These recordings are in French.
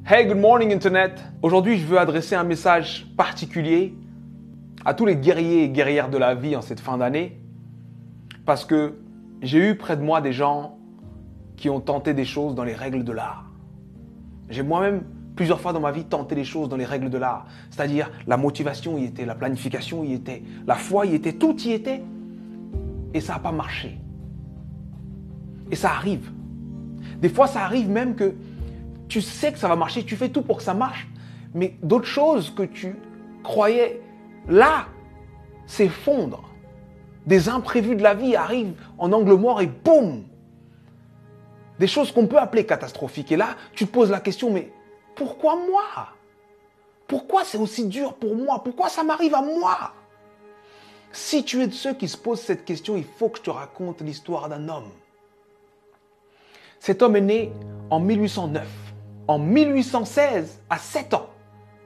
Hey, good morning Internet. Aujourd'hui, je veux adresser un message particulier à tous les guerriers et guerrières de la vie en cette fin d'année parce que j'ai eu près de moi des gens qui ont tenté des choses dans les règles de l'art. J'ai moi-même plusieurs fois dans ma vie tenté des choses dans les règles de l'art, c'est-à-dire la motivation y était, la planification y était, la foi y était, tout y était et ça n'a pas marché. Et ça arrive. Des fois, ça arrive même que tu sais que ça va marcher, tu fais tout pour que ça marche, mais d'autres choses que tu croyais là s'effondrent. Des imprévus de la vie arrivent en angle mort et boum! Des choses qu'on peut appeler catastrophiques. Et là, tu te poses la question, mais pourquoi moi? Pourquoi c'est aussi dur pour moi? Pourquoi ça m'arrive à moi? Si tu es de ceux qui se posent cette question, il faut que je te raconte l'histoire d'un homme. Cet homme est né en 1809. En 1816, à 7 ans,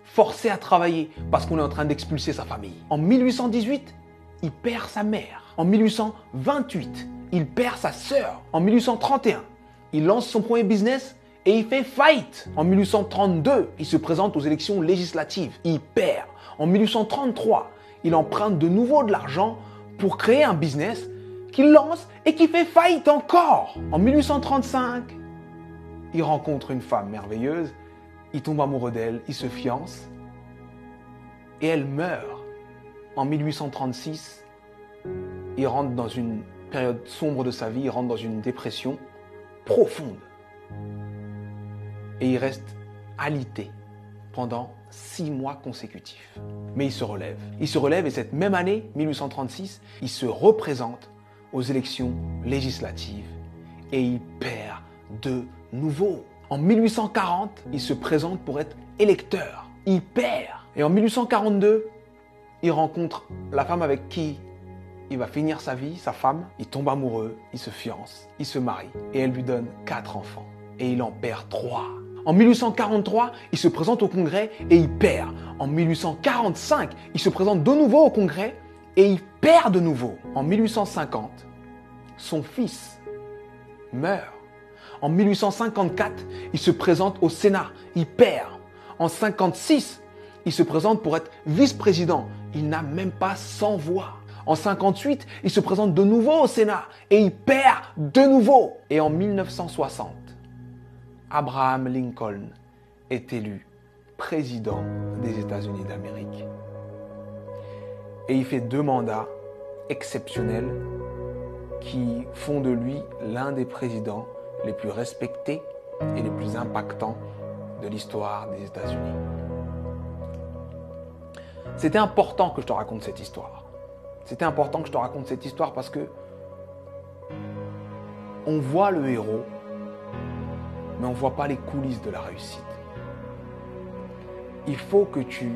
forcé à travailler parce qu'on est en train d'expulser sa famille. En 1818, il perd sa mère. En 1828, il perd sa sœur. En 1831, il lance son premier business et il fait faillite. En 1832, il se présente aux élections législatives. Il perd. En 1833, il emprunte de nouveau de l'argent pour créer un business qu'il lance et qui fait faillite encore. En 1835, il rencontre une femme merveilleuse, il tombe amoureux d'elle, il se fiance et elle meurt. En 1836, il rentre dans une période sombre de sa vie, il rentre dans une dépression profonde. Et il reste alité pendant 6 mois consécutifs. Mais il se relève. Il se relève et cette même année, 1836, il se représente aux élections législatives et il perd de nouveau. En 1840, il se présente pour être électeur. Il perd. Et en 1842, il rencontre la femme avec qui il va finir sa vie, sa femme. Il tombe amoureux, il se fiance, il se marie et elle lui donne 4 enfants. Et il en perd 3. En 1843, il se présente au Congrès et il perd. En 1845, il se présente de nouveau au Congrès et il perd de nouveau. En 1850, son fils meurt. En 1854, il se présente au Sénat, il perd. En 1956, il se présente pour être vice-président. Il n'a même pas 100 voix. En 1958, il se présente de nouveau au Sénat et il perd de nouveau. Et en 1960, Abraham Lincoln est élu président des États-Unis d'Amérique. Et il fait 2 mandats exceptionnels qui font de lui l'un des présidents les plus respectés et les plus impactants de l'histoire des États-Unis. C'était important que je te raconte cette histoire. C'était important que je te raconte cette histoire parce que on voit le héros, mais on ne voit pas les coulisses de la réussite. Il faut que tu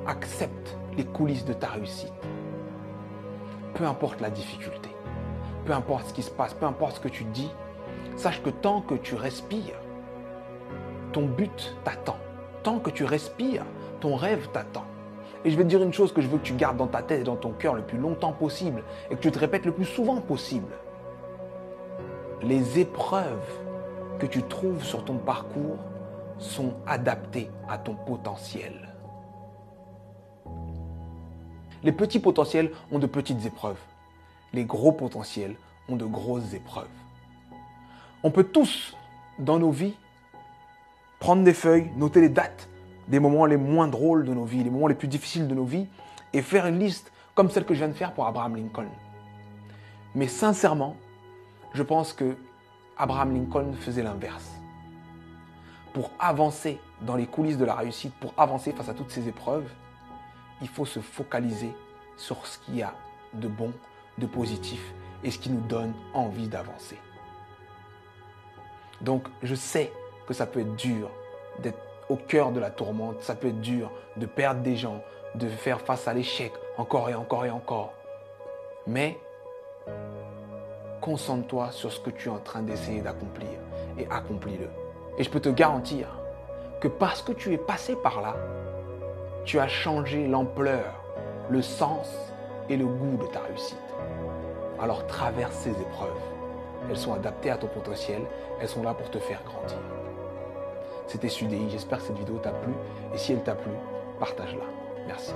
acceptes les coulisses de ta réussite. Peu importe la difficulté, peu importe ce qui se passe, peu importe ce que tu dis, sache que tant que tu respires, ton but t'attend. Tant que tu respires, ton rêve t'attend. Et je vais te dire une chose que je veux que tu gardes dans ta tête et dans ton cœur le plus longtemps possible et que tu te répètes le plus souvent possible. Les épreuves que tu trouves sur ton parcours sont adaptées à ton potentiel. Les petits potentiels ont de petites épreuves. Les gros potentiels ont de grosses épreuves. On peut tous, dans nos vies, prendre des feuilles, noter les dates des moments les moins drôles de nos vies, les moments les plus difficiles de nos vies, et faire une liste comme celle que je viens de faire pour Abraham Lincoln. Mais sincèrement, je pense que Abraham Lincoln faisait l'inverse. Pour avancer dans les coulisses de la réussite, pour avancer face à toutes ces épreuves, il faut se focaliser sur ce qu'il y a de bon, de positif, et ce qui nous donne envie d'avancer. Donc, je sais que ça peut être dur d'être au cœur de la tourmente, ça peut être dur de perdre des gens, de faire face à l'échec encore et encore et encore. Mais, concentre-toi sur ce que tu es en train d'essayer d'accomplir et accomplis-le. Et je peux te garantir que parce que tu es passé par là, tu as changé l'ampleur, le sens et le goût de ta réussite. Alors traverse ces épreuves. Elles sont adaptées à ton potentiel, elles sont là pour te faire grandir. C'était Sudei. J'espère que cette vidéo t'a plu. Et si elle t'a plu, partage-la. Merci.